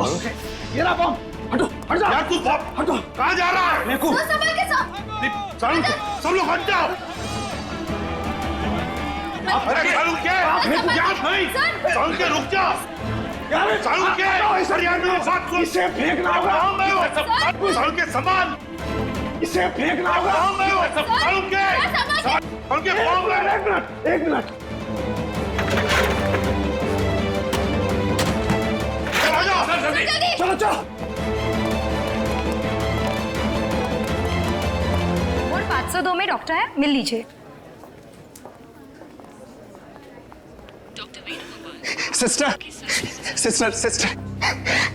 Boss, ये रहा bomb. हटो, हट जा। यार तू हटो। कहाँ जा रहा है? देखो। सब लोग हट जाओ। अरे सालू के सालू के रुक जा। सालू के इसे फेंकना होगा। सालू के सामान इसे फेंकना होगा। सालू के एक मिनट। चलो चलो। और 502 में डॉक्टर है, मिल लीजिए। सिस्टर सिस्टर सिस्टर,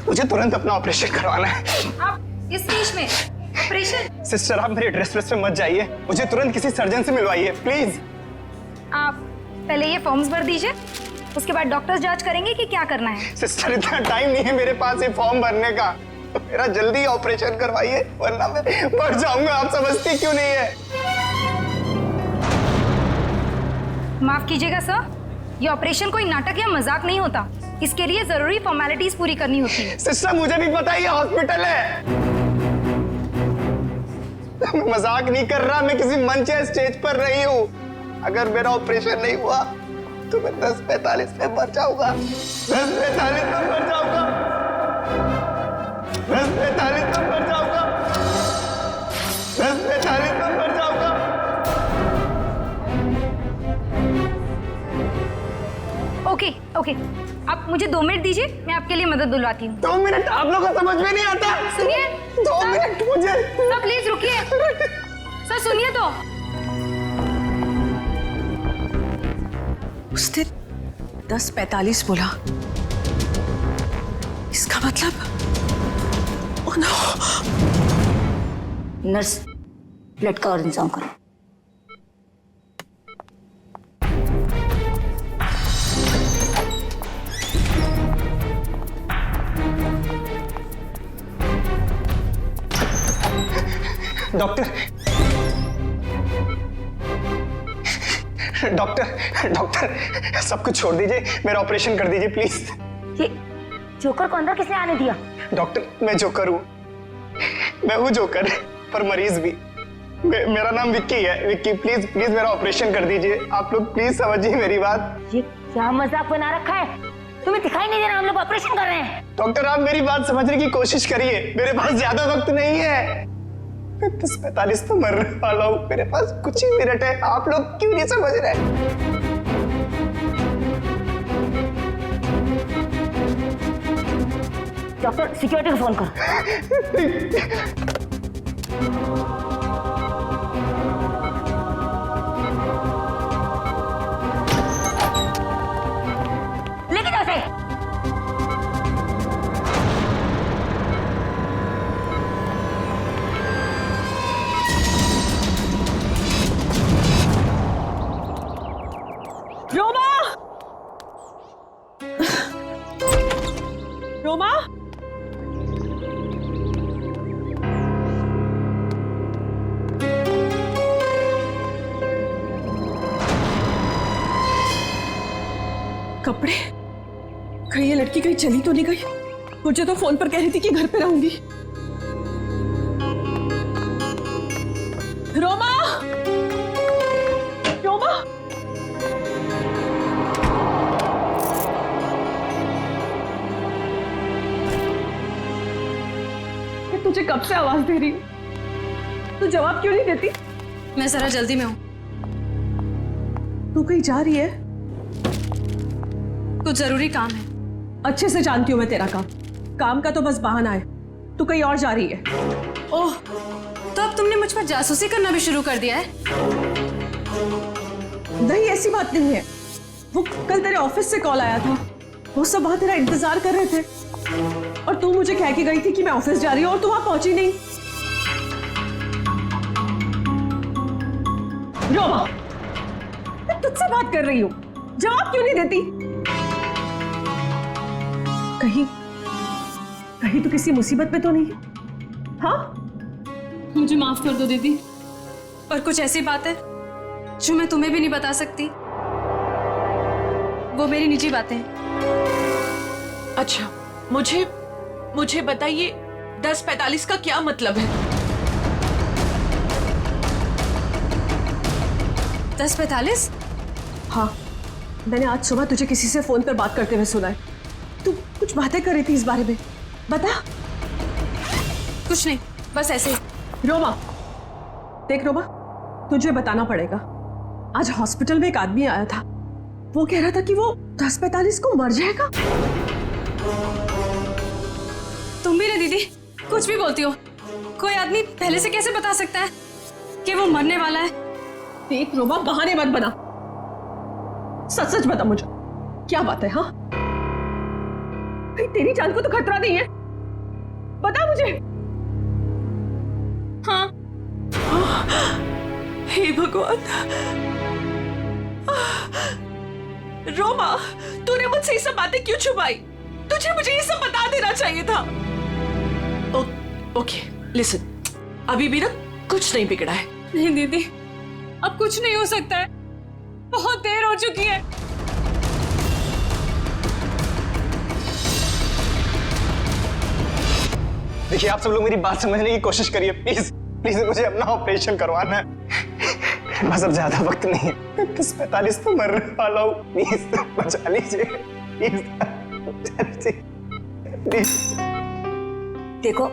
मुझे तुरंत अपना ऑपरेशन करवाना है। आप इस स्टेज में ऑपरेशन? सिस्टर आप मेरे ड्रेस पे मत जाइए, मुझे तुरंत किसी सर्जन से मिलवाइए प्लीज। आप पहले ये फॉर्म्स भर दीजिए, उसके बाद डॉक्टर्स जांच करेंगे कि क्या करना है। सिस्टर इतना टाइम नहीं है मेरे पास ये फॉर्म भरने का, मेरा जल्दी ऑपरेशन करवाइए वरना मैं मर जाऊंगा। आप समझती क्यों नहीं है? माफ कीजिएगा सर, ये ऑपरेशन कोई नाटक या मजाक नहीं होता, इसके लिए जरूरी फॉर्मेलिटीज पूरी करनी होती है। सिस्टर मुझे भी पता है ये हॉस्पिटल है, मैं मजाक नहीं कर रहा, मैं किसी मंच या स्टेज पर रही हूँ। अगर मेरा ऑपरेशन नहीं हुआ तो मैं 10:45 में मर जाऊंगा। 10:45 में मर जाऊंगा। 10:45 में मर जाऊंगा। 10:45 में मर जाऊंगा। ओके ओके, आप मुझे 2 मिनट दीजिए, मैं आपके लिए मदद बुलवाती हूँ। 2 मिनट आप लोगों को समझ में नहीं आता। सुनिए 2 मिनट मुझे। सर प्लीज रुकिए, सर सुनिए तो। उसने 10:45 बोला, इसका मतलब ओह नो। नर्स, ब्लड का और इंतजाम करो। डॉक्टर डॉक्टर डॉक्टर सब कुछ छोड़ दीजिए, मेरा ऑपरेशन कर दीजिए प्लीज। ये जोकर को अंदर किसने आने दिया? डॉक्टर मैं जोकर हूँ, मैं हूँ जोकर पर मरीज भी। मेरा नाम विक्की है। विक्की प्लीज प्लीज मेरा ऑपरेशन कर दीजिए, आप लोग प्लीज समझिए मेरी बात। ये क्या मजाक बना रखा है? तुम्हें दिखाई नहीं दे रहा हम लोग ऑपरेशन कर रहे हैं? डॉक्टर आप मेरी बात समझने की कोशिश करिए, मेरे पास ज्यादा वक्त नहीं है, मैं 10:45 तो मरने वाला हूँ, मेरे पास कुछ ही मिनट है, आप लोग क्यों नहीं समझ रहे? डॉक्टर सिक्योरिटी को फोन करो। लेके जाओ उसे। रोमा, रोमा, कपड़े कहीं ये लड़की कहीं चली तो नहीं गई? मुझे तो फोन पर कह रही थी कि घर पे रहूंगी। रोमा, रोमा, मैं तुझे कब से आवाज दे रही हूँ, तू जवाब क्यों नहीं देती? मैं जरा जल्दी में हूँ। तू कहीं जा रही है? कुछ जरूरी काम है। अच्छे से जानती हूँ मैं तेरा काम, काम का तो बस बहाना है। तू कहीं और जा रही है। ओह, तो अब तुमने मुझ पर जासूसी करना भी शुरू कर दिया है? नहीं ऐसी बात नहीं है, वो कल तेरे ऑफिस से कॉल आया था, वो सब वहां तेरा इंतजार कर रहे थे और तू मुझे कह के गई थी कि मैं ऑफिस जा रही हूँ और तू वहां पहुंची नहीं। रोमा, मैं तुझसे बात कर रही हूँ, जवाब क्यों नहीं देती? कहीं कहीं तू किसी मुसीबत में तो नहीं? हाँ, मुझे माफ कर दो दीदी, पर कुछ ऐसी बात है जो मैं तुम्हें भी नहीं बता सकती। वो मेरी निजी बातें हैं। अच्छा, मुझे मुझे बताइए 10:45 का क्या मतलब है? 10:45? हाँ, मैंने आज सुबह तुझे किसी से फोन पर बात करते हुए सुना है। तू कुछ बातें कर रही थी इस बारे में, बता। कुछ नहीं, बस ऐसे ही। रोमा, देख रोमा, तुझे बताना पड़ेगा। आज हॉस्पिटल में एक आदमी आया था, वो कह रहा था कि वो 10:45 को मर जाएगा। तुम भी ना दीदी, कुछ भी बोलती हो। कोई आदमी पहले से कैसे बता सकता है कि वो मरने वाला है? देख रोमा, बहाने मत बना, सच सच बता मुझे, क्या बात है? हाँ भाई, तेरी जान को तो खतरा नहीं है, बता मुझे। हाँ। हे भगवान। रोमा, तूने मुझसे ये सब बातें क्यों छुपाई? तुझे मुझे ये सब बता देना चाहिए था। ओके, लिसन, अभी भी ना कुछ नहीं बिगड़ा है। नहीं दीदी, अब कुछ नहीं हो सकता है, बहुत देर हो चुकी है। देखिए, आप सब लोग मेरी बात समझने की कोशिश करिए, प्लीज प्लीज, मुझे अपना ऑपरेशन करवाना है। मेरे पास अब ज्यादा वक्त नहीं है, 10:45 तो मरने वाला हूँ। प्लीज बचा लीजिए, प्लीज। देखो,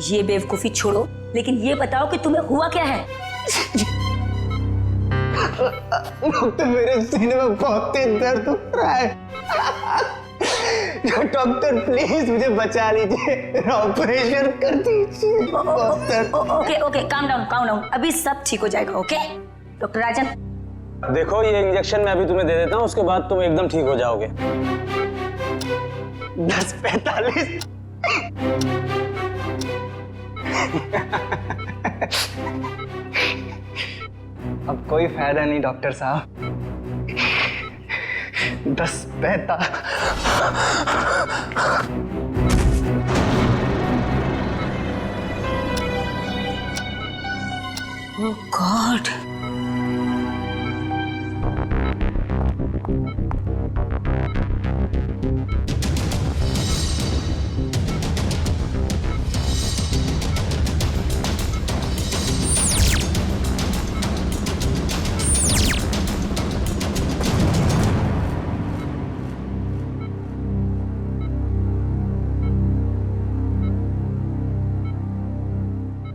ये बेवकूफी छोड़ो, लेकिन ये बताओ कि तुम्हें हुआ क्या है? डॉक्टर, मेरे सीने में बहुत तेज दर्द हो रहा है। डॉक्टर प्लीज मुझे बचा लीजिए, ऑपरेशन कर दीजिए doctor. Okay okay, calm down, अभी सब ठीक हो जाएगा। ओके डॉक्टर राजन, देखो, ये इंजेक्शन मैं अभी तुम्हें दे देता हूँ, उसके बाद तुम एकदम ठीक हो जाओगे। 10:45। अब कोई फायदा नहीं डॉक्टर साहब, 10:45। ओह गॉड,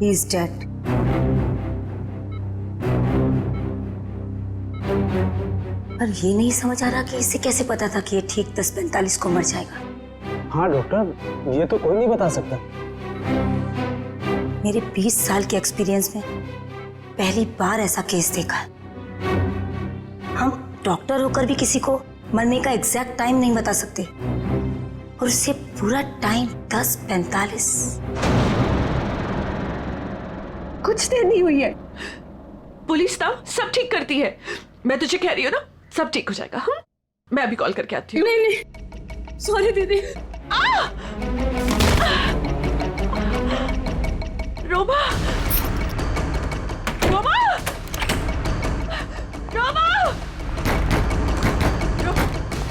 he is dead. पर ये नहीं समझ आ रहा कि इसे कैसे पता था कि ये ठीक 10:45 को मर जाएगा। हाँ डॉक्टर, ये तो कोई नहीं बता सकता। मेरे 20 साल के एक्सपीरियंस में पहली बार ऐसा केस देखा है। हम डॉक्टर होकर भी किसी को मरने का एग्जैक्ट टाइम नहीं बता सकते, और उससे पूरा टाइम 10:45। कुछ देर नहीं हुई है, पुलिस ना सब ठीक करती है। मैं तुझे कह रही हूँ ना, सब ठीक हो जाएगा। हाँ, मैं अभी कॉल करके आती हूँ। नहीं, सॉरी दीदी। रोमा, रोमा, रोमा,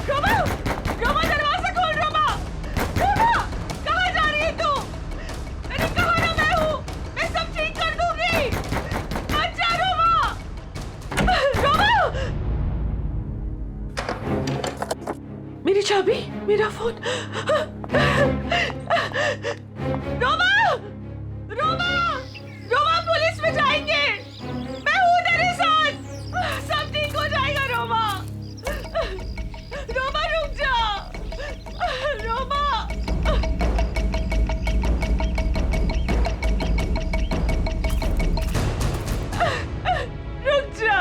रोमा, रोमा, दरवाजा खोल। रोमा, रोमा, कहाँ जा रही है तू? मैंने कहा ना, मैं हूँ, मैं सब ठीक कर दूंगी। अच्छा रोमा, रोमा, मेरी चाबी, मेरा फोन। रोमा, रोमा, रोमा, पुलिस में जाएंगे, मैं हूँ तेरे साथ, सब ठीक हो जाएगा। रोमा, रोमा रुक जा, रोमा। रुक जा।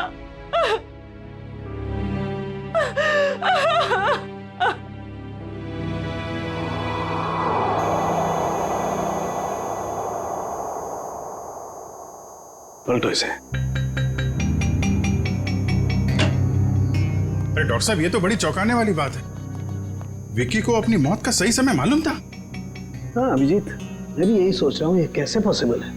पलटो इसे। अरे डॉक्टर साहब, ये तो बड़ी चौंकाने वाली बात है। विक्की को अपनी मौत का सही समय मालूम था? हाँ अभिजीत, मैं भी यही सोच रहा हूँ, ये कैसे पॉसिबल है?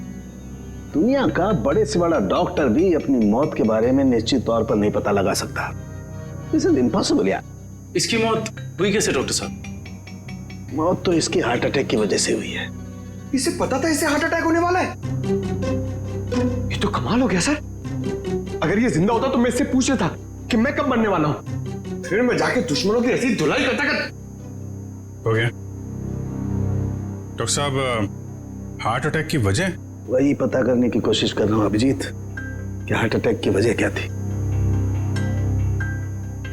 दुनिया का बड़े से बड़ा डॉक्टर भी अपनी मौत के बारे में निश्चित तौर पर नहीं पता लगा सकता। दिस इज इम्पॉसिबल यार। इसकी मौत हुई कैसे डॉक्टर साहब? मौत तो इसकी हार्ट अटैक की वजह से हुई है। इसे पता था इसे हार्ट अटैक होने वाला है? ये तो कमाल हो गया सर। अगर ये जिंदा होता तो मैं इससे पूछ लेता कि मैं कब मरने वाला हूं, फिर मैं जाके दुश्मनों की ऐसी धुलाई करता कर। हो गया डॉक्टर साहब, हार्ट अटैक की वजह? वही पता करने की कोशिश कर रहा हूं अभिजीत कि हार्ट अटैक की वजह क्या थी,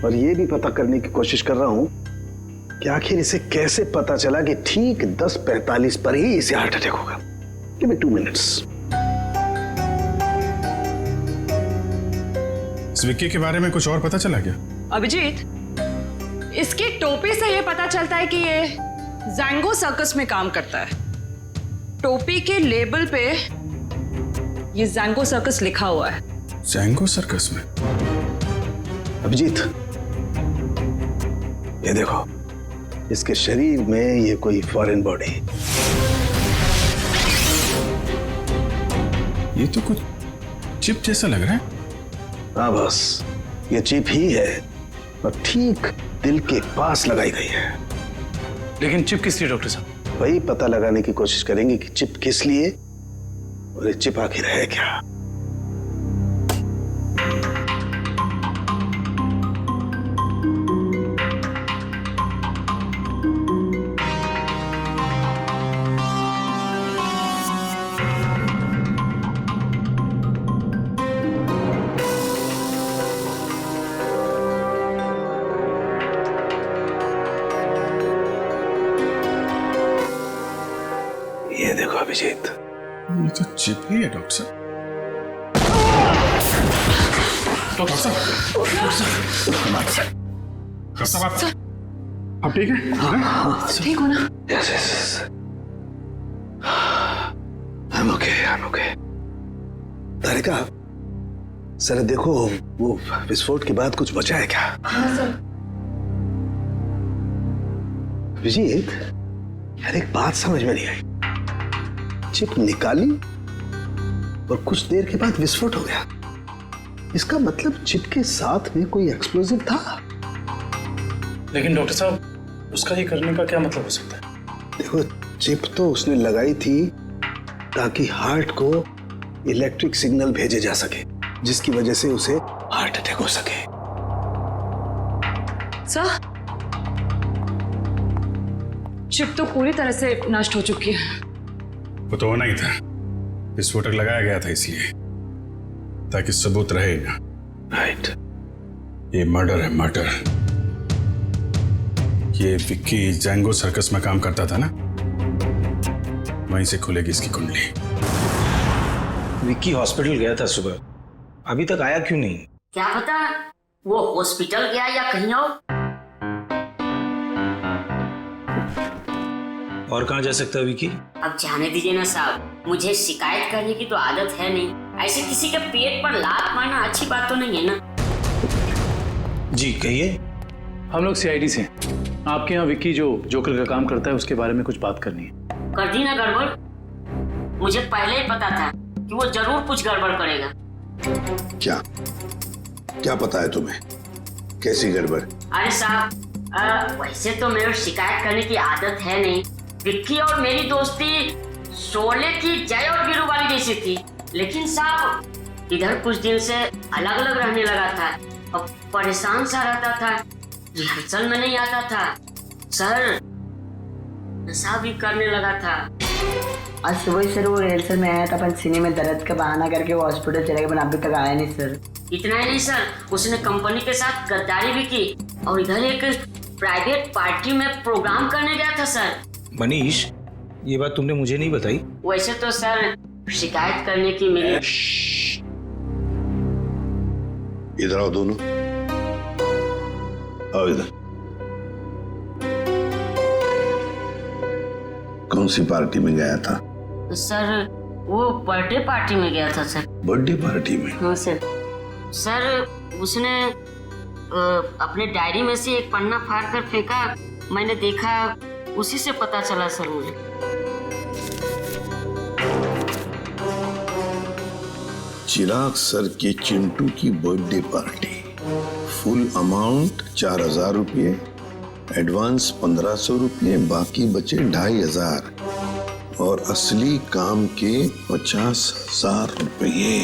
और ये भी पता करने की कोशिश कर रहा हूं कि आखिर इसे कैसे पता चला कि ठीक 10:45 पर ही इसे हार्ट अटैक होगा। Give me 2 minutes. इस विक्की के बारे में कुछ और पता चला क्या? अभिजीत, इसकी टोपी से ये पता चलता है कि ये जैंगो सर्कस में काम करता है। टोपी के लेबल पे ये जैंगो सर्कस लिखा हुआ है। जैंगो सर्कस में? अभिजीत, ये देखो, इसके शरीर में ये कोई फॉरेन बॉडी। ये तो कुछ चिप जैसा लग रहा है। हाँ बस, ये चिप ही है और ठीक दिल के पास लगाई गई है। लेकिन चिप किस लिए डॉक्टर साहब? वही पता लगाने की कोशिश करेंगे कि चिप किस लिए और ये चिप आखिर है क्या। ये देखो अभिजीत, ये तो चिप ही है डॉक्टर साहब। डॉक्टर साहब, आप ठीक है? ठीक हो ना? Yes yes, I'm okay। Tarika, sir देखो, वो विस्फोट के बाद कुछ बचा है क्या? हाँ सर। अभिजीत, यार एक बात समझ में नहीं आई। चिप निकाली और कुछ देर के बाद विस्फोट हो गया। इसका मतलब चिप के साथ में कोई एक्सप्लोजिव था। लेकिन डॉक्टर साहब, उसका ये करने का क्या मतलब हो सकता है? देखो, चिप तो उसने लगाई थी ताकि हार्ट को इलेक्ट्रिक सिग्नल भेजे जा सके, जिसकी वजह से उसे हार्ट अटैक हो सके। सर, चिप तो पूरी तरह से नष्ट हो चुकी है। वो तो होना ही था। विस्फोटक लगाया गया था इसलिए, ताकि सबूत रहे ना। राइट। ये मर्डर है, मर्डर। ये विक्की जैंगो सर्कस में काम करता था ना, वहीं से खुलेगी इसकी कुंडली। विक्की हॉस्पिटल गया था सुबह, अभी तक आया क्यों नहीं? क्या पता वो हॉस्पिटल गया या कहीं और कहाँ जा सकता है विक्की? अब जाने दीजिए ना साहब, मुझे शिकायत करने की तो आदत है नहीं। ऐसे किसी के पेट पर लात मारना अच्छी बात तो नहीं है ना। जी कहिए। हम लोग सीआईडी से आपके यहाँ विक्की जो जोकर का काम करता है उसके बारे में कुछ बात करनी है। कर दी ना गड़बड़? मुझे पहले ही पता था कि वो जरूर कुछ गड़बड़ करेगा। क्या पता है तुम्हें? कैसी गड़बड़? अरे साहब, वैसे तो मेरे शिकायत करने की आदत है नहीं। विक्की और मेरी दोस्ती शोले की जय और वीरू वाली जैसी थी, लेकिन साहब इधर कुछ दिन से अलग अलग रहने लगा था और परेशान सा रहता था, रिहर्सल में नहीं आता था सर, नशा भी करने लगा था। आज सुबह सर वो रिहर्सल में आया था, अपन सीने में दर्द का बहाना करके वो हॉस्पिटल चले गए, पर अभी तक आया नहीं सर। इतना ही नहीं सर, उसने कंपनी के साथ गद्दारी भी की और इधर एक प्राइवेट पार्टी में प्रोग्राम करने गया था सर। मनीष, ये बात तुमने मुझे नहीं बताई। वैसे तो सर शिकायत करने की मेरी। इधर आओ दोनों, आओ इधर। कौन सी पार्टी में गया था? सर वो बर्थडे पार्टी में गया था सर। बर्थडे पार्टी में? हाँ सर। सर उसने अपने डायरी में से एक पन्ना फाड़ कर फेंका, मैंने देखा, उसी से पता चला सर मुझे। चिराग सर की चिंटू की बर्थडे पार्टी, फुल अमाउंट 4000 रुपये एडवांस 1500 रुपये, बाकी बचे 2500 और असली काम के 50,000 रुपये।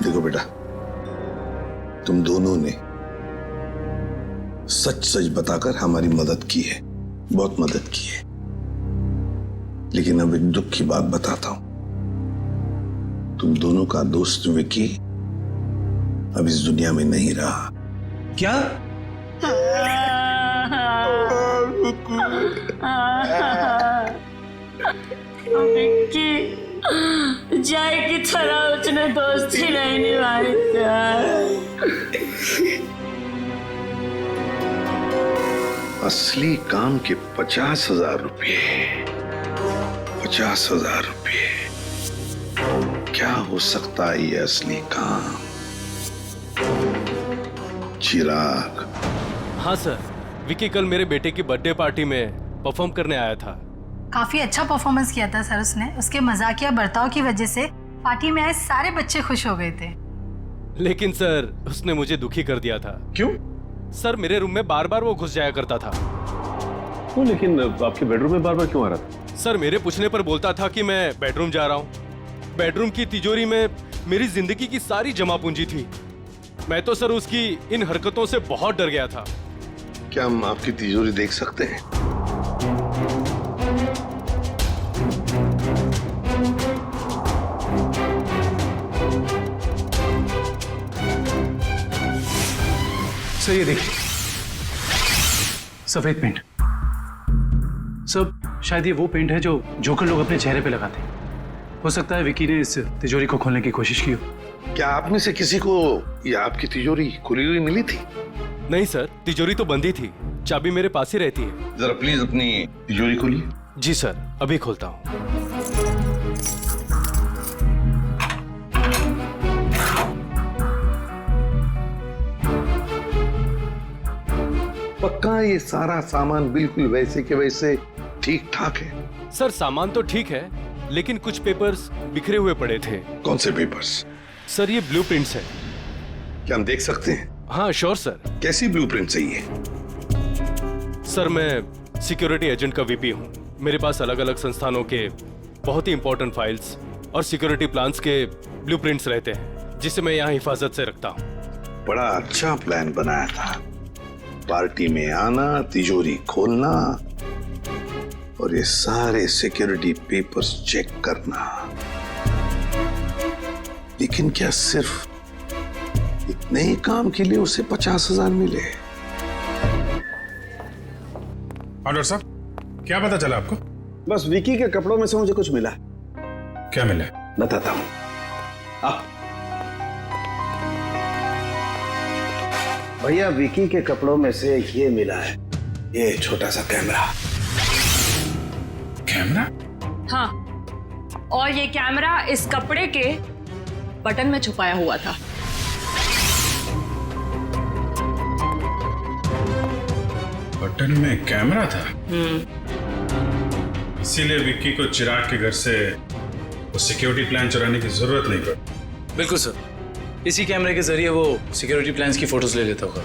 देखो बेटा, तुम दोनों ने सच सच बताकर हमारी मदद की है, बहुत मदद की है। लेकिन अब एक दुख की बात बताता हूं, तुम दोनों का दोस्त विकी अब इस दुनिया में नहीं रहा। क्या? विक्की जय की तरह उसने दोस्ती नहीं निभाई। असली काम के 50,000 रुपये, 50,000 रुपये। क्या हो सकता है ये असली काम? चिराग। हाँ सर, विकी कल मेरे बेटे की बर्थडे पार्टी में परफॉर्म करने आया था। काफी अच्छा परफॉर्मेंस किया था सर उसने। उसके मजाकिया बर्ताव की वजह से पार्टी में आए सारे बच्चे खुश हो गए थे। लेकिन सर उसने मुझे दुखी कर दिया था। क्यों? सर मेरे रूम में बार बार वो घुस जाया करता था। वो लेकिन आपके बेडरूम में बार बार क्यों आ रहा था? सर मेरे पूछने पर बोलता था कि मैं बेडरूम जा रहा हूँ। बेडरूम की तिजोरी में मेरी जिंदगी की सारी जमा पूंजी थी। मैं तो सर उसकी इन हरकतों से बहुत डर गया था। क्या हम आपकी तिजोरी देख सकते हैं? सर ये देखिए, सफेद पेंट। सर शायद ये वो पेंट है जो जोकर लोग अपने चेहरे पे लगाते हैं। हो सकता है विकी ने इस तिजोरी को खोलने की कोशिश की हो। क्या आप में से किसी को या आपकी तिजोरी खुली हुई मिली थी? नहीं सर, तिजोरी तो बंद ही थी। चाबी मेरे पास ही रहती है। जरा प्लीज अपनी तिजोरी खोलिए। जी सर, अभी खोलता हूँ। पक्का ये सारा सामान बिल्कुल वैसे के वैसे ठीक ठाक है? सर सामान तो ठीक है, लेकिन कुछ पेपर्स बिखरे हुए पड़े थे। कौन से पेपर्स? सर ये ब्लूप्रिंट्स है। क्या हम देख सकते हैं? हाँ श्योर सर। कैसी ब्लूप्रिंट्स है ये? सर मैं सिक्योरिटी एजेंट का वीपी हूँ। मेरे पास अलग अलग संस्थानों के बहुत ही इंपॉर्टेंट फाइल्स और सिक्योरिटी प्लान्स के ब्लूप्रिंट्स रहते हैं, जिसे मैं यहाँ हिफाजत से रखता हूँ। बड़ा अच्छा प्लान बनाया था। पार्टी में आना, तिजोरी खोलना और ये सारे सिक्योरिटी पेपर्स चेक करना। लेकिन क्या सिर्फ इतने ही काम के लिए उसे 50,000 मिले? हाँ डॉक्टर साहब, क्या पता चला आपको? बस विकी के कपड़ों में से मुझे कुछ मिला। क्या मिला? बताता हूं। भैया, विकी के कपड़ों में से ये मिला है, ये छोटा सा कैमरा। कैमरा? हाँ, और ये कैमरा इस कपड़े के बटन में छुपाया हुआ था। बटन में कैमरा था? इसीलिए विक्की को चिराग के घर से वो सिक्योरिटी प्लान चुराने की जरूरत नहीं पड़ी। बिल्कुल सर, इसी कैमरे के जरिए वो सिक्योरिटी प्लान्स की फोटोज ले लेता होगा।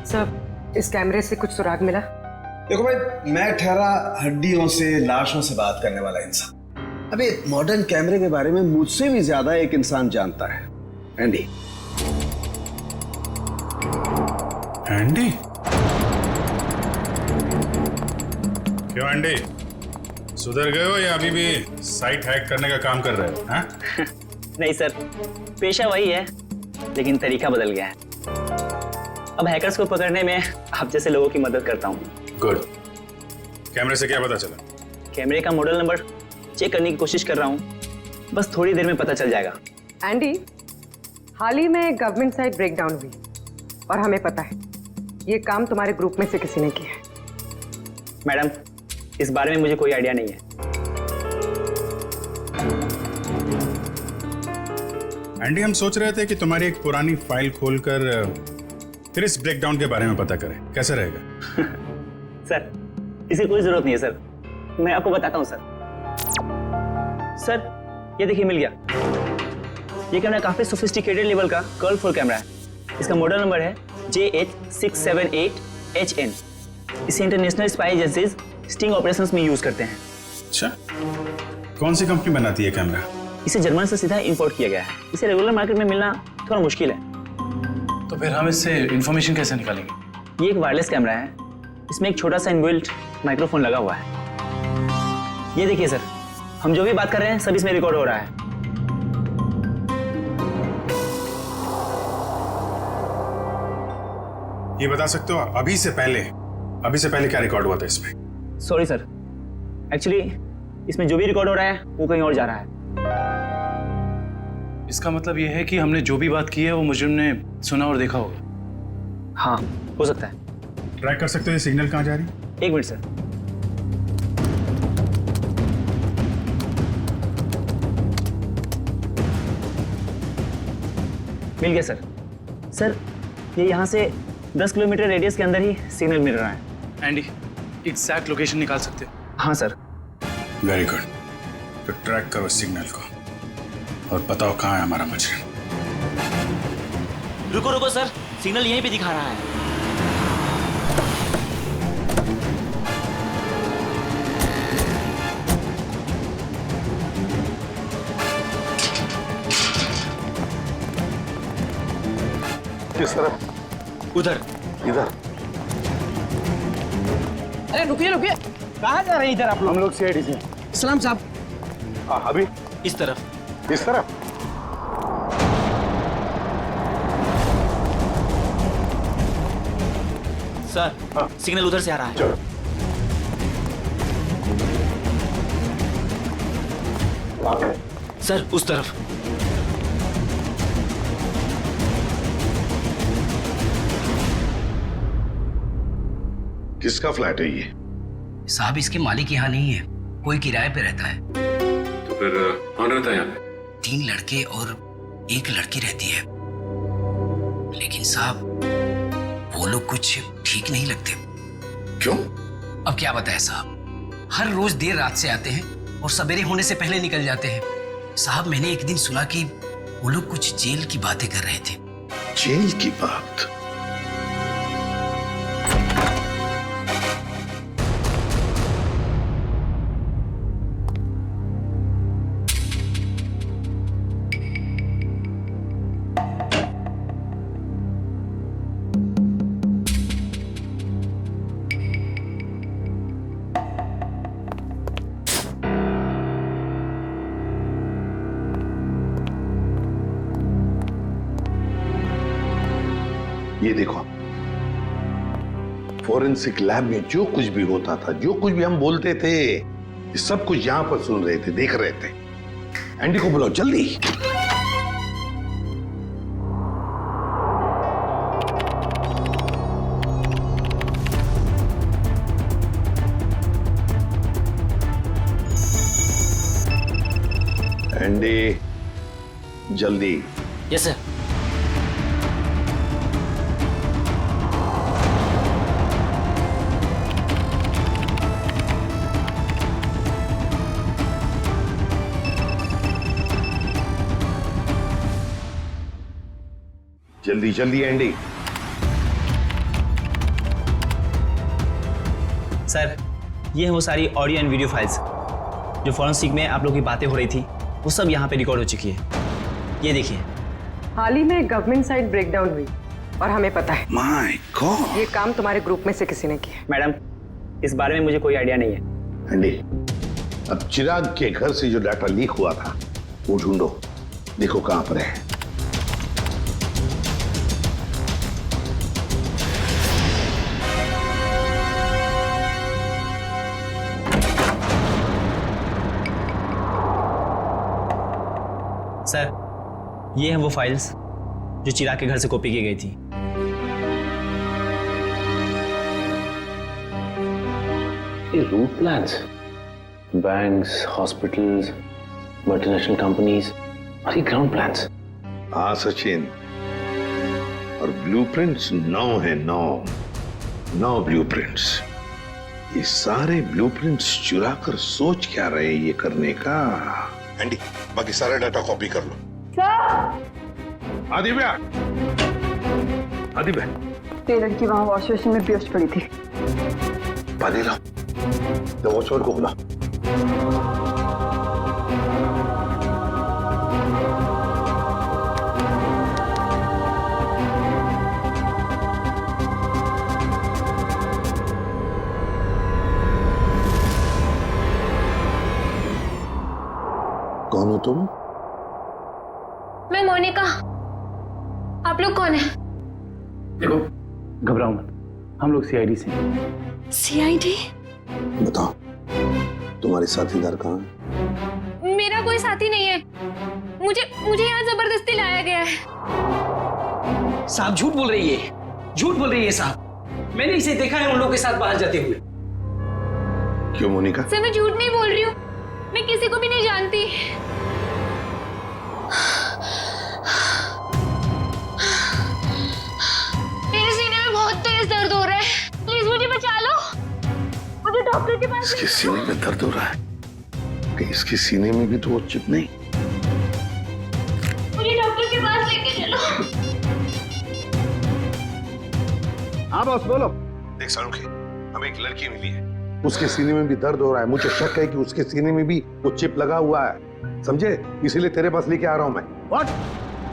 सर, इस कैमरे से कुछ सुराग मिला? देखो भाई, मैं ठहरा हड्डियों से, लाशों से बात करने वाला इंसान। अबे मॉडर्न कैमरे के बारे में मुझसे भी ज्यादा एक इंसान जानता है, एंडी। एंडी? क्यों एंडी, सुधर गए हो या अभी भी साइट हैक करने का काम कर रहे हो? हाँ? नहीं सर, पेशा वही है, लेकिन तरीका बदल गया है। अब हैकर्स को पकड़ने में आप जैसे लोगों की मदद करता हूँ। गुड। कैमरे से क्या पता चला? कैमरे का मॉडल नंबर चेक करने की कोशिश कर रहा हूँ, बस थोड़ी देर में पता चल जाएगा। एंडी, हाल ही में गवर्नमेंट साइट ब्रेकडाउन हुई और हमें पता है ये काम तुम्हारे ग्रुप में से किसी ने किया है। मैडम, इस बारे में मुझे कोई आइडिया नहीं है। एंडी, हम सोच रहे थे कि तुम्हारी एक पुरानी फाइल खोलकर फिर इस ब्रेकडाउन के बारे में पता करें, कैसा रहेगा? सर, इसकी कोई जरूरत नहीं है सर, मैं आपको बताता हूँ सर। सर, ये देखिए मिल गया। ये कैमरा काफी सोफिस्टिकेटेड लेवल का कर्व फुल कैमरा है। इसका मॉडल नंबर है JH678HN। इसे international spy agencies sting operations में यूज करते हैं। अच्छा, कौन सी कंपनी बनाती है कैमरा? इसे जर्मन से सीधा इंपोर्ट किया गया है। इसे रेगुलर मार्केट में मिलना थोड़ा मुश्किल है। तो फिर हम इससे इंफॉर्मेशन कैसे निकालेंगे? ये एक वायरलेस कैमरा है। इसमें एक छोटा सा इनबिल्ट माइक्रोफोन लगा हुआ है। ये देखिए सर, हम जो भी बात कर रहे हैं सब इसमें रिकॉर्ड हो रहा है। ये बता सकते हो अभी से पहले क्या रिकॉर्ड हुआ था इसमें? सॉरी सर, एक्चुअली इसमें जो भी रिकॉर्ड हो रहा है वो कहीं और जा रहा है। इसका मतलब ये है कि हमने जो भी बात की है वो मुजरिम ने सुना और देखा होगा। हाँ, हो सकता है। ट्रैक कर सकते हो ये सिग्नल कहाँ जा रही है? एक मिनट सर। मिल गया सर। सर, ये यहाँ से 10 किलोमीटर रेडियस के अंदर ही सिग्नल मिल रहा है। एंडी, एग्जैक्ट लोकेशन निकाल सकते हो? हाँ सर। Very good. तो ट्रैक करो सिग्नल को और बताओ कहाँ है हमारा मुजरिम। रुको रुको सर, सिग्नल यहीं पे दिखा रहा है। किस तरफ? उधर। इधर? अरे रुकिए रुकिए, कहाँ जा रहे हैं इधर आप लोग? हम लोग सीआईडी से। सलाम साहब। अभी इस तरफ। इस तरफ? सर, सिग्नल उधर से आ रहा है। चलो। सर, उस तरफ। किसका फ्लैट है ये? साहब, इसके मालिक यहाँ नहीं है, कोई किराए पे रहता है। तो फिर कौन रहता है यहाँ पे? 3 लड़के और 1 लड़की रहती है। लेकिन साहब, वो लोग कुछ ठीक नहीं लगते। क्यों? अब क्या बताएं साहब, हर रोज देर रात से आते हैं और सवेरे होने से पहले निकल जाते हैं। साहब, मैंने एक दिन सुना कि वो लोग कुछ जेल की बातें कर रहे थे। जेल की बात? ये देखो, फोरेंसिक लैब में जो कुछ भी होता था, जो कुछ भी हम बोलते थे, ये सब कुछ यहां पर सुन रहे थे, देख रहे थे। एंडी को बुलाओ जल्दी। एंडी, जल्दी। Yes sir. जल्दी जल्दी एंडी। सर, ये है वो सारी ऑडियो एंड वीडियो फाइल्स जो फॉरेंसिक में आप लोग की बातें हो रही थी, वो सब यहाँ पे रिकॉर्ड हो चुकी है। ये देखिए। हाल ही में गवर्नमेंट साइड ब्रेकडाउन हुई और हमें पता है। माय गॉड, ये काम तुम्हारे ग्रुप में से किसी ने किया। मैडम, इस बारे में मुझे कोई आइडिया नहीं है। एंडी, अब चिराग के घर से जो डाटा लीक हुआ था वो ढूंढो, देखो कहां पर है। सर, ये हैं वो फाइल्स जो चिराग के घर से कॉपी की गई थी। ये route plans, banks, hospitals, multinational companies और ये ग्राउंड प्लान्स। हाँ सचिन, और ब्लूप्रिंट्स 9 है, 9 ब्लूप्रिंट्स। ये सारे ब्लूप्रिंट्स चुरा कर सोच क्या रहे ये करने का। एंडी, बाकी सारा डाटा कॉपी कर लो। सर! आदिव्या, तो ये लड़की वहाँ वॉश बेसिन में बेहोश पड़ी थी। पानी लाओ, तो वॉचमैन को बुलाओ। कौन हो तुम? मैं मोनिका। आप लोग कौन है? देखो, घबराओ मत, हम लोग सीआईडी से हैं। सीआईडी? बताओ, तुम्हारे साथीदार कहाँ हैं? मेरा कोई साथी नहीं है। मुझे यहाँ जबरदस्ती लाया गया है। साहब झूठ बोल रही है, झूठ बोल रही है साहब। मैंने इसे देखा है उन लोगों के साथ बाहर जाते हुए। क्यों मोनिका? सर मैं झूठ नहीं बोल रही हूँ, मैं किसी को भी नहीं जानती। मेरे सीने में बहुत तेज दर्द हो रहा है, प्लीज मुझे बचा लो। मुझे डॉक्टर के पास। इसके सीने में दर्द हो रहा है? कि इसके सीने में भी तो वो चिप नहीं? मुझे डॉक्टर के पास लेके चलो। हाँ बॉस बोलो। देख सारुखी, हमें एक लड़की मिली है, उसके सीने में भी दर्द हो रहा है। मुझे शक है कि उसके सीने में भी वो चिप लगा हुआ है, समझे? इसीलिए तेरे पास लेके आ रहा हूं मैं। व्हाट?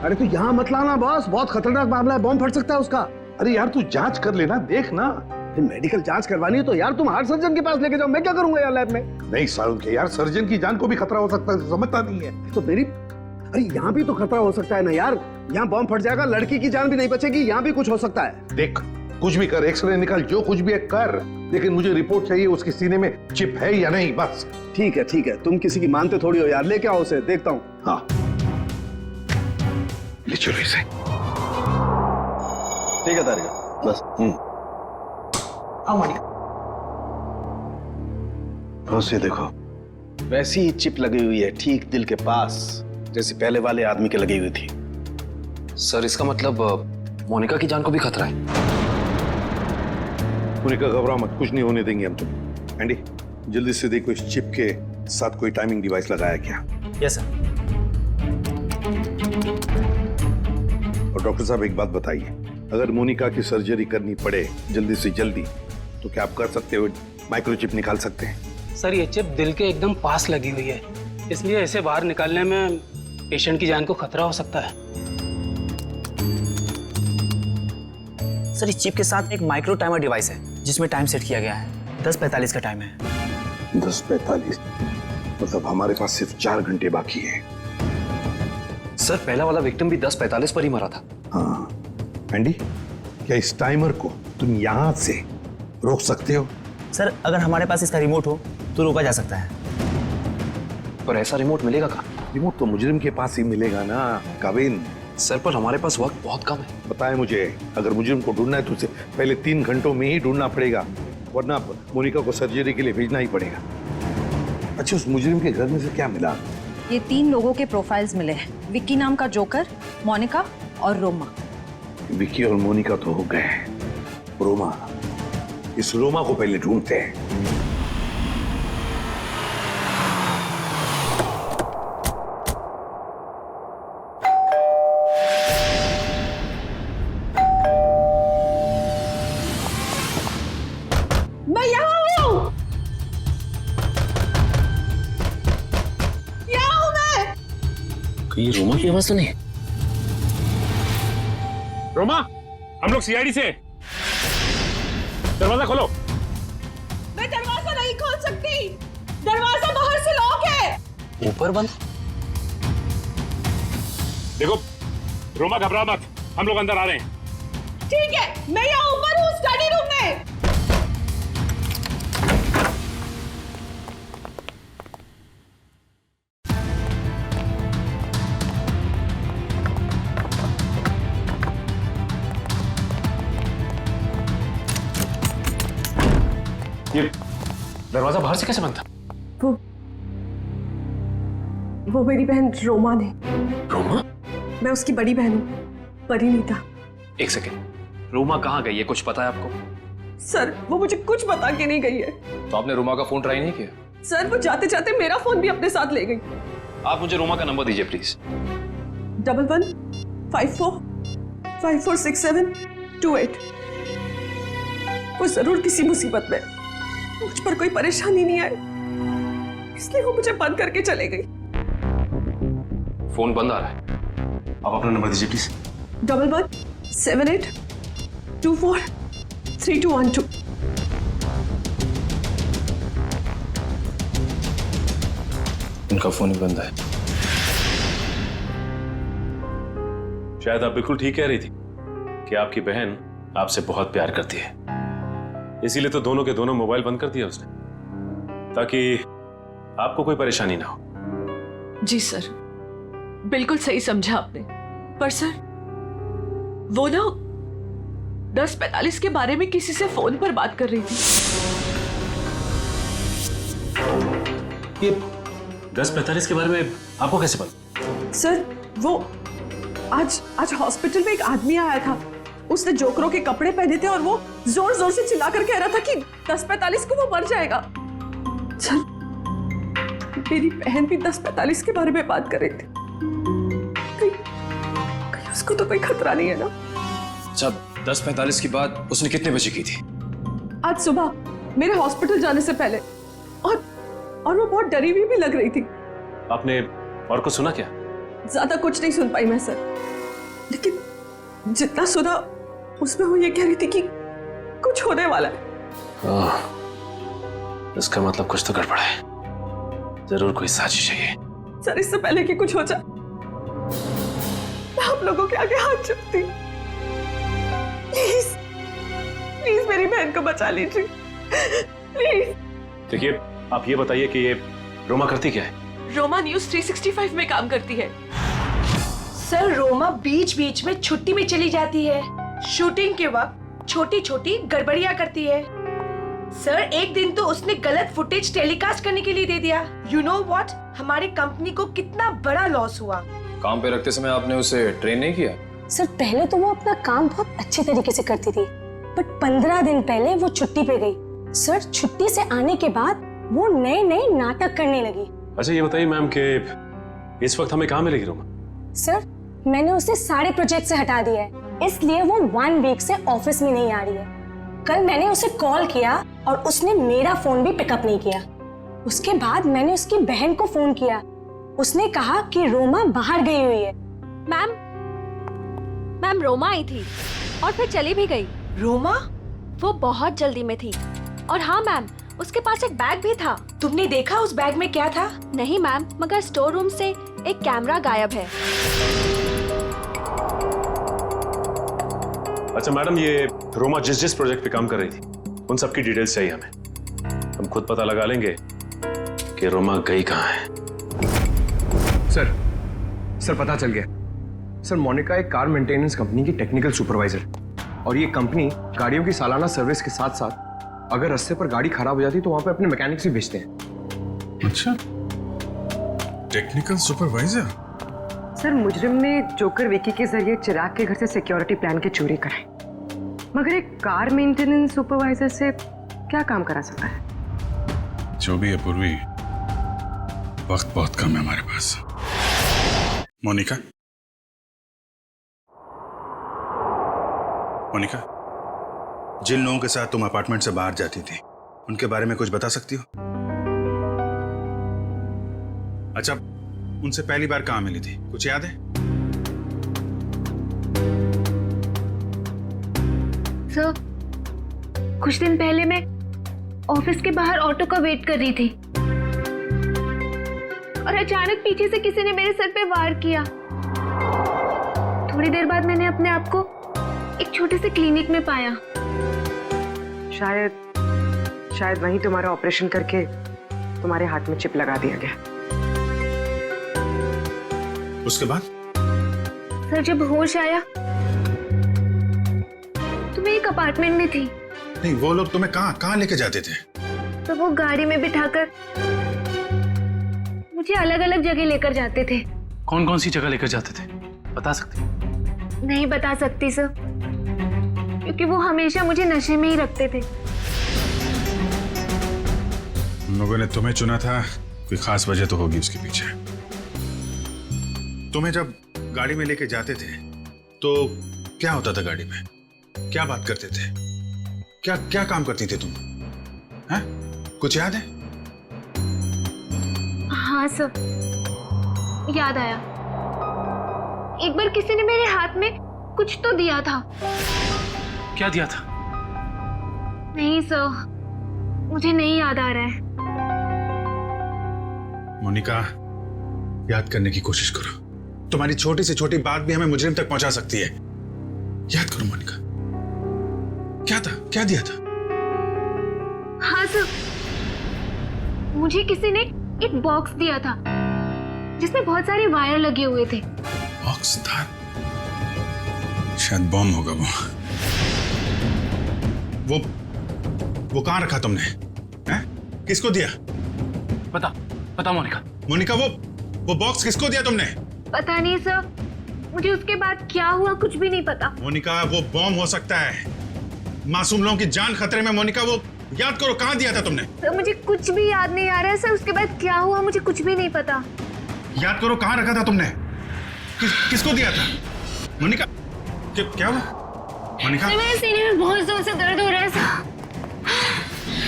अरे तू यहाँ मत लाना बॉस, बहुत खतरनाक मामला है, बॉम्ब फट सकता है उसका। अरे यार तू जांच कर लेना, देख ना। मेडिकल जांच करवानी है तो यार तुम हार्ट सर्जन के पास लेके जाओ, मैं क्या करूंगा यार लैब में? नहीं सारुखी यार, सर्जन की जान को भी खतरा हो सकता है, समझता नहीं है। तो मेरी, अरे यहाँ भी तो खतरा हो सकता है ना यार। यहाँ बॉम्ब फट जाएगा, लड़की की जान भी नहीं बचेगी, यहाँ भी कुछ हो सकता है। देख, कुछ भी कर, एक्सरे निकाल, जो कुछ भी है कर, लेकिन मुझे रिपोर्ट चाहिए उसके सीने में चिप है या नहीं, बस। ठीक है, तुम किसी की मानते थोड़ी हो यार, लेके आओ उसे, देखता हूँ। हाँ ले चलो इसे। ठीक है तारिका, बस। बस ये देखो, वैसी ही चिप लगी हुई है ठीक दिल के पास, जैसे पहले वाले आदमी के लगी हुई थी। सर इसका मतलब मोनिका की जान को भी खतरा है। मोनिका घबराओ मत, कुछ नहीं होने देंगे हम तुम। एंडी जल्दी से देखो इस चिप के साथ कोई टाइमिंग डिवाइस लगाया क्या? Yes sir. और डॉक्टर साहब एक बात बताइए, अगर मोनिका की सर्जरी करनी पड़े जल्दी से जल्दी तो क्या आप कर सकते हो? माइक्रोचिप निकाल सकते हैं? सर ये चिप दिल के एकदम पास लगी हुई है, इसलिए इसे बाहर निकालने में पेशेंट की जान को खतरा हो सकता है। सर इस चिप के साथ एक माइक्रो टाइमर डिवाइस है जिसमें टाइम सेट किया गया है। 10:45 का टाइम है। 10:45 मतलब हमारे पास सिर्फ 4 घंटे बाकी है। सर पहला वाला विक्टिम भी 10:45 पर ही मरा था। हाँ एंडी, क्या इस टाइमर को तुम यहां से रोक सकते हो? सर अगर हमारे पास इसका रिमोट हो तो रोका जा सकता है। पर ऐसा रिमोट मिलेगा कहाँ? रिमोट तो मुजरिम के पास ही मिलेगा ना काविन। सर पर हमारे पास वक्त बहुत कम है। बताए मुझे, अगर मुजरिम को ढूंढना है तो उसे पहले 3 घंटों में ही ढूंढना पड़ेगा, वरना मोनिका को सर्जरी के लिए भेजना ही पड़ेगा। अच्छा, उस मुजरिम के घर में से क्या मिला? ये 3 लोगों के प्रोफाइल्स मिले हैं, विक्की नाम का जोकर, मोनिका और रोमा। विक्की और मोनिका तो हो गए, रोमा, इस रोमा को पहले ढूंढते हैं। मैं यहाँ हूँ, यहाँ हूँ मैं। ये रोमा की आवाज तो नहीं? रोमा, हम लोग सीआईडी से, दरवाजा खोलो। मैं दरवाजा नहीं खोल सकती, दरवाजा बाहर से लॉक है। ऊपर बंद? देखो रोमा घबरा मत, हम लोग अंदर आ रहे हैं। ठीक है, मैं यहाँ ऊपर हूँ स्टडी रूम में। ये दरवाजा बाहर से कैसे बंद था? वो मेरी बहन रोमा ने। रोमा? मैं उसकी बड़ी बहन हूँ, परिणीता। एक सेकेंड, रोमा कहाँ गई है, कुछ पता है आपको? सर वो मुझे कुछ बता के नहीं गई है। तो आपने रोमा का फोन ट्राई नहीं किया? सर वो जाते जाते मेरा फोन भी अपने साथ ले गई। आप मुझे रोमा का नंबर दीजिए प्लीज। 1154546728। वो जरूर किसी मुसीबत में, मुझ पर कोई परेशानी नहीं आई, इसलिए वो मुझे बंद करके चले गई। फोन बंद आ रहा है, आप अपना नंबर दीजिए प्लीज। 1178243212। उनका फोन ही बंद है। शायद आप बिल्कुल ठीक कह रही थी कि आपकी बहन आपसे बहुत प्यार करती है, इसीलिए तो दोनों के दोनों मोबाइल बंद कर दिया उसने, ताकि आपको कोई परेशानी ना हो। जी सर, बिल्कुल सही समझा आपने। पर सर, वो ना 10:45 के बारे में किसी से फोन पर बात कर रही थी। ये 10:45 के बारे में आपको कैसे पता? सर, वो आज हॉस्पिटल में एक आदमी आया था, उसने जोकरों के कपड़े पहने थे और वो जोर जोर से चिल्ला कर कह रहा था कि 10:45 को वो मर जाएगा। सर, मेरी बहन भी 10:45 के बारे में बात कर रही थी। कहीं उसको तो कोई खतरा नहीं है ना? अच्छा, 10:45 की बात उसने कितने बजे की थी? आज सुबह मेरे हॉस्पिटल जाने से पहले, और वो बहुत डरी हुई भी लग रही थी। आपने और कुछ सुना क्या? ज्यादा कुछ नहीं सुन पाई मैं सर, लेकिन जितना सुना उसमें वो ये कह रही थी कि कुछ होने वाला है। इसका मतलब कुछ तो गड़बड़ है, जरूर कोई साजिश है ये। सर, इससे पहले कि कुछ हो जाए, मैं आप लोगों के आगे हाथ जोड़ती, प्लीज प्लीज मेरी बहन को बचा लीजिए, प्लीज। देखिए, आप ये बताइए कि ये रोमा करती क्या है? रोमा न्यूज़ 365 में काम करती है। सर, रोमा बीच बीच में छुट्टी में चली जाती है, शूटिंग के वक्त छोटी छोटी गड़बड़ियां करती है। सर, एक दिन तो उसने गलत फुटेज टेलीकास्ट करने के लिए दे दिया। यू नो व्हाट, हमारी कंपनी को कितना बड़ा लॉस हुआ। काम पे रखते समय आपने उसे ट्रेन नहीं किया? सर, पहले तो वो अपना काम बहुत अच्छे तरीके से करती थी, बट 15 दिन पहले वो छुट्टी पे गई। सर, छुट्टी से आने के बाद वो नए नए नाटक करने लगी। अच्छा, ये बताइए मैम कि इस वक्त हमें कहाँ मिलेगी रोमा? सर, मैंने उसे सारे प्रोजेक्ट से हटा दिया है, इसलिए वो 1 वीक से ऑफिस में नहीं आ रही है। कल मैंने उसे कॉल किया और उसने मेरा फोन भी पिकअप नहीं किया। उसके बाद मैंने उसकी बहन को फोन किया, उसने कहा कि रोमा बाहर गई हुई है। मैम रोमा आई थी और फिर चली भी गई। रोमा? वो बहुत जल्दी में थी। और हाँ मैम, उसके पास एक बैग भी था। तुमने देखा उस बैग में क्या था? नहीं मैम, मगर स्टोर रूम से एक कैमरा गायब है। अच्छा मैडम, ये रोमा जिस प्रोजेक्ट पे काम कर रही थी उन सब की डिटेल्स चाहिए हमें। हम खुद पता लगा लेंगे कि रोमा गई कहाँ है। सर पता चल गया। सर, मोनिका एक कार मेंटेनेंस कंपनी की टेक्निकल सुपरवाइजर, और ये कंपनी गाड़ियों की सालाना सर्विस के साथ साथ अगर रास्ते पर गाड़ी खराब हो जाती तो वहां पे अपने मैकेनिक्स भी भेजते हैं। अच्छा, टेक्निकल सुपरवाइजर। सर, मुजरिम ने जोकर विकी के जरिए चिराग के घर से सिक्योरिटी प्लान की चोरी कराई, मगर एक कार मेंटेनेंस सुपरवाइजर से क्या काम करा सकता है? जो भी है पूर्वी, वक्त बहुत कम है हमारे पास। मोनिका, जिन लोगों के साथ तुम अपार्टमेंट से बाहर जाती थी उनके बारे में कुछ बता सकती हो? अच्छा, उनसे पहली बार कहाँ मिली थी, कुछ याद है? सर, कुछ दिन पहले मैं ऑफिस के बाहर ऑटो का वेट कर रही थी और अचानक पीछे से किसी ने मेरे सर पे वार किया। थोड़ी देर बाद मैंने अपने आप को एक छोटे से क्लिनिक में पाया। शायद वहीं तुम्हारा ऑपरेशन करके तुम्हारे हाथ में चिप लगा दिया गया। उसके बाद? सर, जब होश आया तो मैं एक अपार्टमेंट में थी। नहीं, वो लोग तुम्हें कहाँ लेके जाते थे? तो वो गाड़ी में बिठाकर मुझे अलग अलग जगह लेकर जाते थे। कौन कौन सी जगह लेकर जाते थे, बता सकते? नहीं बता सकती सर, क्योंकि वो हमेशा मुझे नशे में ही रखते थे। उन लोगों ने तुम्हें चुना था, कोई खास वजह तो होगी उसके पीछे। तुम्हें जब गाड़ी में लेके जाते थे तो क्या होता था गाड़ी में, क्या बात करते थे? क्या क्या काम करती थी तुम? हैं? कुछ याद है? हाँ सर, याद आया। एक बार किसी ने मेरे हाथ में कुछ तो दिया था। क्या दिया था? नहीं सर, मुझे नहीं याद आ रहा है। मोनिका, याद करने की कोशिश करो। तुम्हारी छोटी से छोटी बात भी हमें मुजरिम तक पहुंचा सकती है। याद करो मोनिका, क्या था? क्या दिया था? हाँ सर, मुझे किसी ने एक बॉक्स दिया था जिसमें बहुत सारे वायर लगे हुए थे। बॉक्स था? शायद बॉम्ब होगा वो कहां रखा तुमने? हैं? किसको दिया? पता मोनिका। मोनिका, वो बॉक्स किसको दिया तुमने? पता नहीं सर, मुझे उसके बाद क्या हुआ कुछ भी नहीं पता। मोनिका, वो बॉम्ब हो सकता है। मासूम लोगों की जान खतरे में। मोनिका, वो याद करो, कहां दिया था तुमने? सर मुझे कुछ भी याद नहीं आ रहा है सर, उसके बाद क्या हुआ मुझे कुछ भी नहीं पता। याद करो, कहां रखा था तुमने? किसको दिया था? मोनिका, क्या हुआ? मोनिका, मेरे सीने में बहुत जोर से दर्द हो रहा है सर।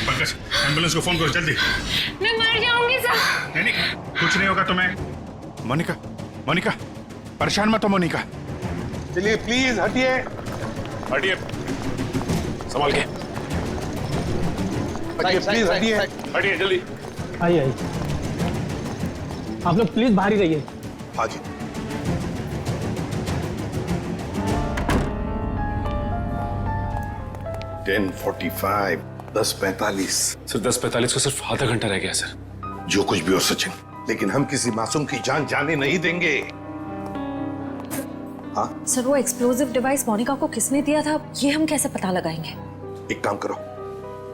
पंकज, एम्बुलेंस को फोन करो जल्दी। मैं मर जाऊंगी सर। नहीं, कुछ नहीं होगा तुम्हें। मोनिका, परेशान मत हो मोनिका। चलिए प्लीज हटिए। संभाल के। प्लीज हटिए जल्दी। आइए। आप लोग प्लीज बाहर ही रहिए। हाँ जी। $10:45, 10:45। सर 10:45 को सिर्फ आधा घंटा रह गया सर। जो कुछ भी हो सचिन, लेकिन हम किसी मासूम की जान जाने नहीं देंगे। हाँ सर, वो एक्सप्लोजिव डिवाइस मोनिका को किसने दिया था ये हम कैसे पता लगाएंगे? एक काम करो,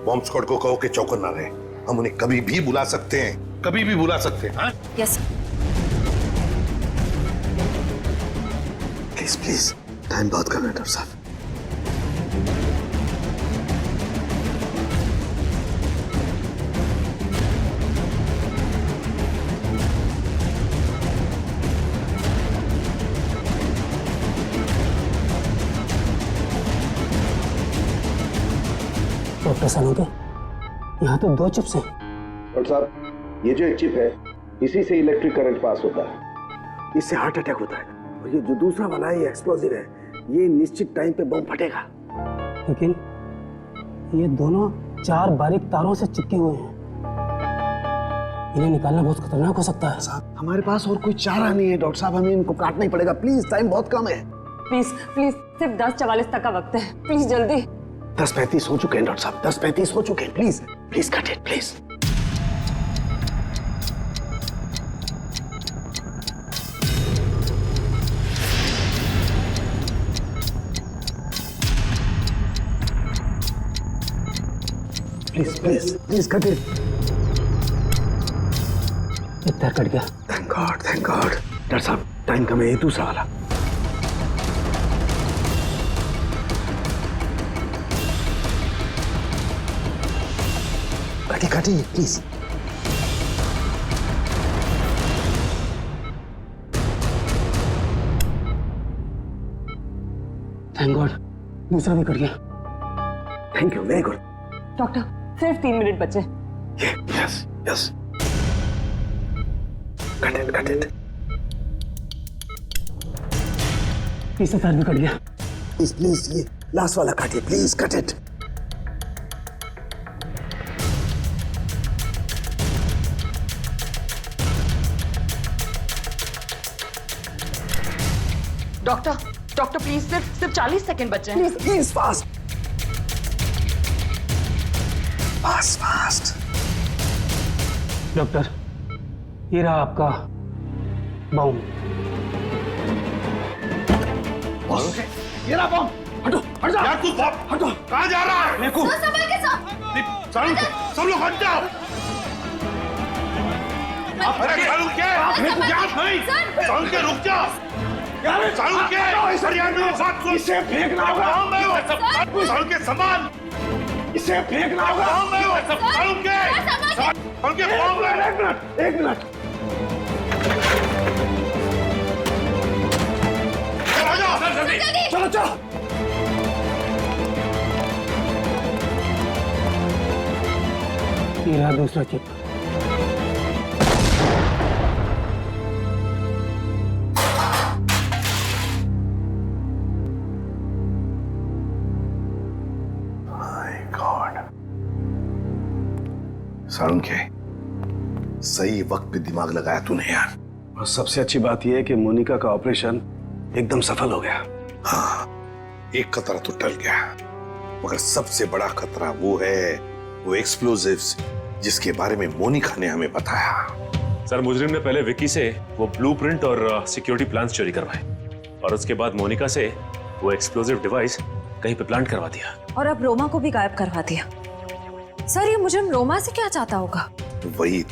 बॉम्ब स्क्वाड को कहो कि चौकन ना रहे। हम उन्हें कभी भी बुला सकते हैं, कभी भी बुला सकते हैं। हाँ? यस। प्लीज टाइम बहुत कम है डॉक्टर साहब। डॉक्टर साहब, यहाँ तो 2 चिप्स हैं। डॉक्टर साहब, ये जो एक चिप है, इसी से इलेक्ट्रिक करंट पास होता है, इससे हार्ट अटैक होता है। और ये जो दूसरा वाला है, ये एक्सप्लोजिव है, ये निश्चित टाइम पे बम फटेगा। लेकिन ये दोनों 4 बारीक तारों से चिपके हुए हैं। इन्हें निकालना बहुत खतरनाक हो सकता है। साहब, हमारे पास और कोई चारा नहीं है डॉक्टर साहब, हमें इनको काटना ही पड़ेगा। प्लीज, टाइम बहुत कम है। प्लीज सिर्फ 10:44 तक का वक्त है, प्लीज जल्दी। 10:35 हो चुके हैं डॉक्टर साहब, 10:35 हो चुके हैं। Please cut it please. Please cut it. एक तार कट गया। Thank God. डॉक्टर साहब, टाइम कम है, ये दूसरा वाला। काटिए प्लीज। थैंक गॉड, दूसरा भी कट गया। Thank you, very good. Doctor, सिर्फ 3 मिनट बचे। यस। Cut it. तीसरा तार भी कट गया। प्लीज ये लास्ट वाला काटिए, please cut it. Doctor please, सिर्फ 40 सेकंड बचे हैं। Please fast. डॉक्टर, ये रहा आपका बॉम्ब। ये रहा बॉम्ब। हट जा यार, तू हटो। कहाँ जा रहा है? मेरे संभाल के सब लोग हट जाओ। अरे सालू के रुक जा। सालू के इसे फेंकना होगा। सालू के सामान इसे फेंकना होगा। सालू के एक मिनट। चलो। ये रहा दूसरा चिप। साळुंखे, सही वक्त पे दिमाग लगाया तूने यार। और सबसे अच्छी बात यह है कि मोनिका का ऑपरेशन एकदम सफल हो गया। हाँ, एक खतरा तो टल गया, मगर सबसे बड़ा खतरा वो है, वो एक्सप्लोजिव्स जिसके बारे में मोनिका ने हमें बताया। सर, मुजरिम ने पहले विक्की से वो ब्लूप्रिंट और सिक्योरिटी प्लान्स चोरी करवाए और उसके बाद मोनिका से वो एक्सप्लोजिव डिवाइस कहीं पे प्लांट करवा दिया और अब रोमा को भी गायब करवा दिया। सर, ये मुजरिम रोमा से क्या चाहता होगा? वही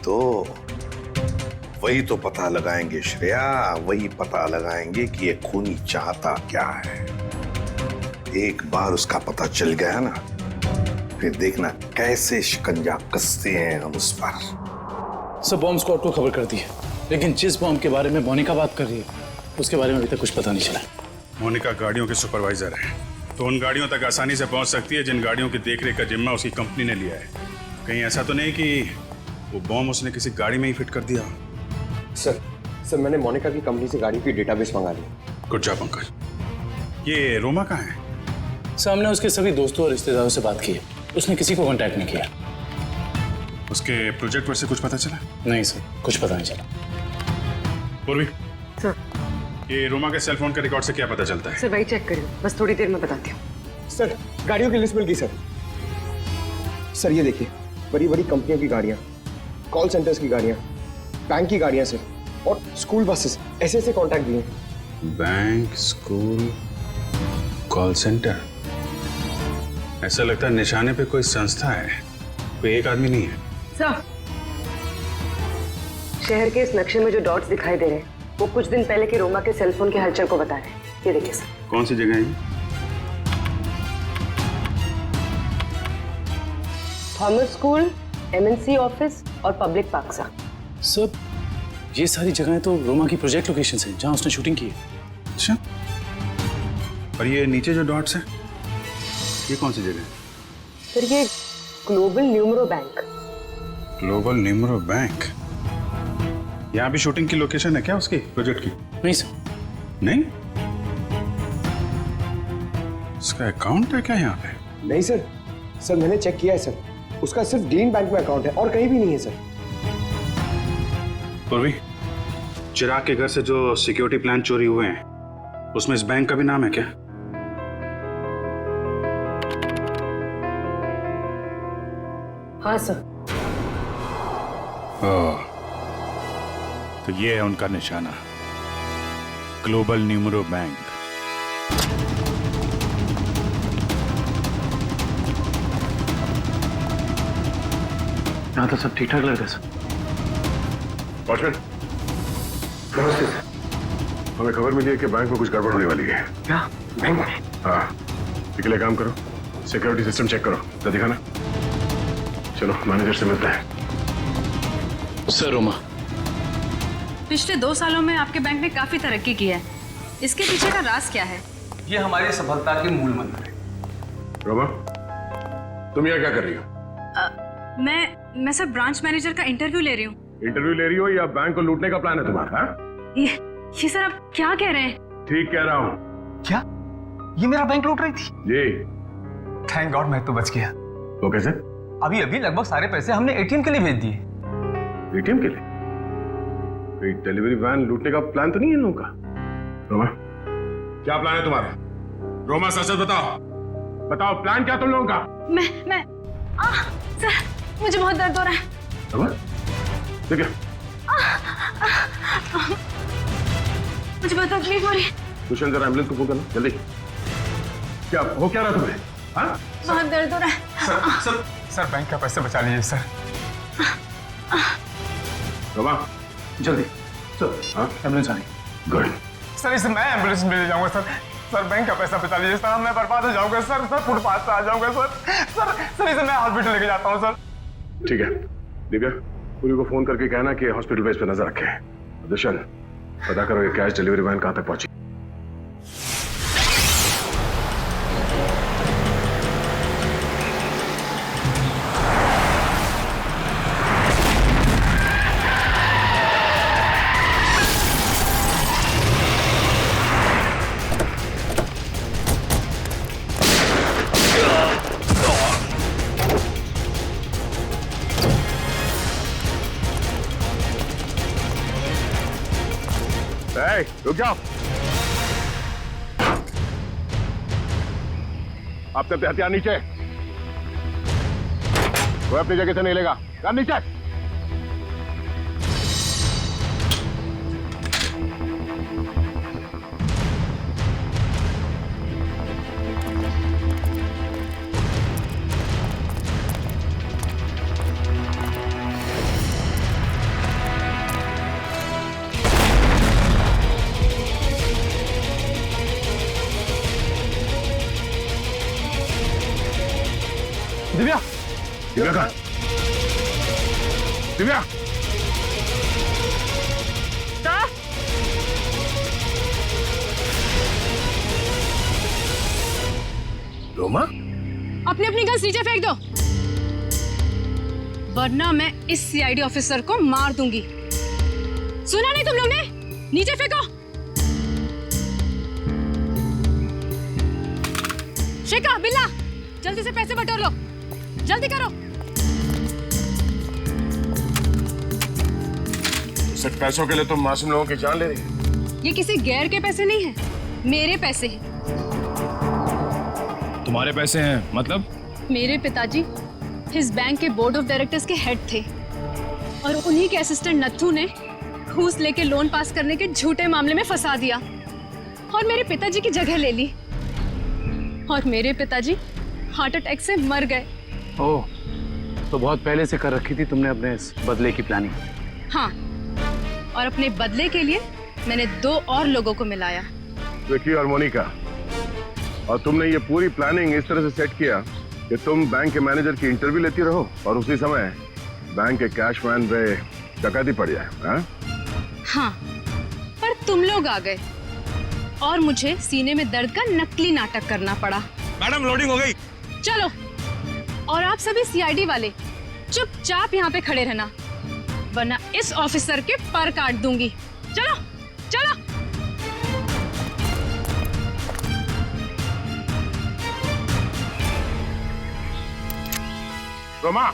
तो पता लगाएंगे श्रेया, वही पता लगाएंगे कि ये खूनी चाहता क्या है। एक बार उसका पता चल गया ना, फिर देखना कैसे शिकंजा कसते हैं हम उस पर। सब बॉम्ब स्क्वाड को खबर कर दी है, लेकिन जिस बॉम्ब के बारे में मोनिका बात कर रही है उसके बारे में अभी तक कुछ पता नहीं चला। मोनिका गाड़ियों की सुपरवाइजर है, तो उन गाड़ियों तक आसानी से पहुंच सकती है जिन गाड़ियों की देखरेख का जिम्मा उसकी कंपनी ने लिया है। कहीं ऐसा तो नहीं कि वो बॉम्ब उसने किसी गाड़ी में ही फिट कर दिया? सर मैंने मोनिका की कंपनी से गाड़ी की डेटाबेस मंगा ली। Good job Pankaj. ये रोमा कहाँ है? सर, हमने उसके सभी दोस्तों और रिश्तेदारों से बात की है, उसने किसी को कांटेक्ट नहीं किया। उसके प्रोजेक्ट पर से कुछ पता चला? नहीं सर, कुछ पता नहीं चला। पूर्वी सर, ये रोमा के सेल फोन के रिकॉर्ड से क्या पता चलता है? सर वही चेक करिए, बस थोड़ी देर में बताती हूँ। सर, गाड़ियों की लिस्ट मिल गई सर। सर ये देखिए, बड़ी बड़ी कंपनियों की गाड़ियाँ, कॉल सेंटर्स की गाड़ियाँ, बैंक की गाड़ियाँ सर, और स्कूल बसेस, ऐसे कॉन्टैक्ट दिए। Bank, school, call centre. ऐसा लगता है निशाने पे कोई संस्था है, कोई एक आदमी नहीं है। सर, शहर के इस नक्शे में जो डॉट्स दिखाई दे रहे हैं वो कुछ दिन पहले के रोमा के सेलफोन के हलचल को बता रहे हैं। ये देखिए सर। कौन सी जगह है? थॉमस स्कूल, एमएनसी ऑफिस और पब्लिक पार्क सा। सब ये सारी जगहें तो रोमा की प्रोजेक्ट लोकेशंस हैं जहां उसने शूटिंग की है। अच्छा, और ये नीचे जो डॉट्स हैं, ये कौन सी जगह है? सर ये global numero bank. Global numero bank? यहाँ भी शूटिंग की लोकेशन है क्या उसकी प्रोजेक्ट की? नहीं सर। नहीं? उसका अकाउंट है क्या यहाँ पे? नहीं सर, मैंने चेक किया है सर, उसका सिर्फ डीन बैंक में अकाउंट है और कहीं भी नहीं है सर। पूर्वी, चिराग के घर से जो सिक्योरिटी प्लान चोरी हुए हैं उसमें इस बैंक का भी नाम है क्या? हाँ सर। ओह, तो ये है उनका निशाना, ग्लोबल न्यूमरो बैंक। यहाँ तो सब ठीक ठाक लग रहा है सर। वॉचमैन, नमस्ते सर। हमें खबर मिली है कि बैंक में कुछ गड़बड़ होने वाली है। क्या? बैंक में? हाँ, इसके लिए काम करो, सिक्योरिटी सिस्टम चेक करो, तो दिखाना। चलो मैनेजर से मिलते हैं। सर, रोमा, पिछले 2 सालों में आपके बैंक ने काफी तरक्की की है, इसके पीछे का राज क्या है? ये हमारी सफलता के मूल मंत्र है। रोमा, तुम यहाँ क्या कर रही हो? मैं सर ब्रांच मैनेजर का इंटरव्यू ले रही हूँ। इंटरव्यू ले रही हो या बैंक को लूटने का प्लान है तुम्हारा? ये सर आप क्या कह रहे हैं? ठीक कह रहा हूँ। क्या? ये मेरा बैंक लूट रही थी? जी। थैंक गॉड मैं तो बच गया। वो कैसे? अभी लगभग सारे पैसे हमने एटीएम के लिए भेज दिए। एटीएम के लिए? कोई डिलीवरी वैन लूटने का प्लान तो नहीं है इन लोगों का? रोमा, क्या प्लान है तुम्हारा? रोमा, सच बताओ, बताओ प्लान क्या तुम लोगों का? मैं सर, मुझे बहुत दर्द हो रहा है। रोमा, ठीक है? मुझे बहुत तकलीफ हो रही है। कुशन जरा एम्बुलेंस को फोन करना जल्दी। क्या हो क्या रहा तुम्हें? हाँ? बहुत दर्द हो रहा है। सर बैंक का पैसे बचा लीजिए सर। रोमा, जल्दी सर। हाँ, एम्बुलेंस आ गई। गुड। सर इसे मैं एम्बुलेंस में ले जाऊंगा सर बैंक का पैसा बचा लीजिए सर, मैं बर्बाद हो जाऊंगा सर फुटपाथ पे आ जाऊंगा सर इसे मैं हॉस्पिटल लेके जाता हूँ सर। ठीक है, दिव्या, पूरी को फोन करके कहना कि हॉस्पिटल बेस पे नजर रखे। दुष्यंत, पता करो ये कैश डिलीवरी वैन कहाँ तक पहुंची। रुक जाओ। आप सबके हथियार नीचे। कोई अपनी जगह से नहीं लेगा। नीचे। दिव्या, दिव्या कहाँ? दिव्या, रोमा, अपनी अपनी गन्स नीचे फेंक दो, वरना मैं इस सीआईडी ऑफिसर को मार दूंगी। सुना नहीं तुम लोग ने? नीचे फेंको। शिका, बिल्ला, जल्दी से पैसे बटोर लो, जल्दी करो। सिर्फ पैसों के लिए तुम मासूम लोगों की जान ले रही है? ये किसी गैर के पैसे नहीं हैं, मेरे पैसे हैं। तुम्हारे पैसे हैं मतलब? मेरे पिताजी इस बैंक के बोर्ड ऑफ डायरेक्टर्स के हेड थे और उन्हीं के असिस्टेंट नत्थू ने घूस लेके लोन पास करने के झूठे मामले में फंसा दिया और मेरे पिताजी की जगह ले ली और मेरे पिताजी हार्ट अटैक से मर गए। ओह, तो बहुत पहले से कर रखी थी तुमने अपने इस बदले की प्लानिंग? हाँ, और अपने बदले के लिए मैंने 2 और लोगों को मिलाया, विकी और मोनिका। और तुमने ये पूरी प्लानिंग इस तरह से सेट किया कि तुम बैंक के मैनेजर की इंटरव्यू लेती रहो और उसी समय बैंक के कैशमैन पे डकैती पड़ जाए। हाँ, पर तुम लोग आ गए और मुझे सीने में दर्द का नकली नाटक करना पड़ा। मैडम, लोडिंग हो गई। चलो, और आप सभी सीआईडी वाले चुपचाप यहाँ पे खड़े रहना, वरना इस ऑफिसर के पर काट दूंगी। चलो चलो। रोमा,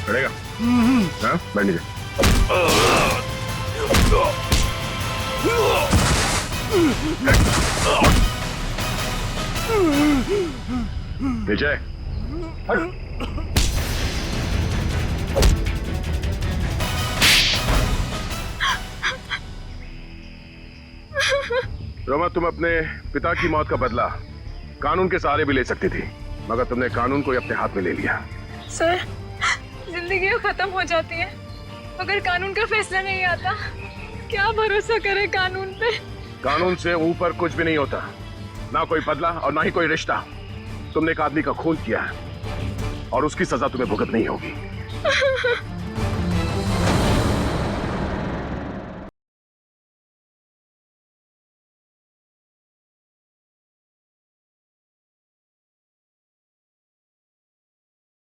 पड़ेगा? हाँ, बैठ नीचे। नीचे। रोमा, तुम अपने पिता की मौत का बदला कानून के सहारे भी ले सकती थी, मगर तुमने कानून को ही अपने हाथ में ले लिया। सर, जिंदगी खत्म हो जाती है अगर कानून का फैसला नहीं आता। क्या भरोसा करे कानून पे? कानून से ऊपर कुछ भी नहीं होता, ना कोई बदला और ना ही कोई रिश्ता। तुमने एक आदमी का खून किया है और उसकी सजा तुम्हें भुगतनी होगी।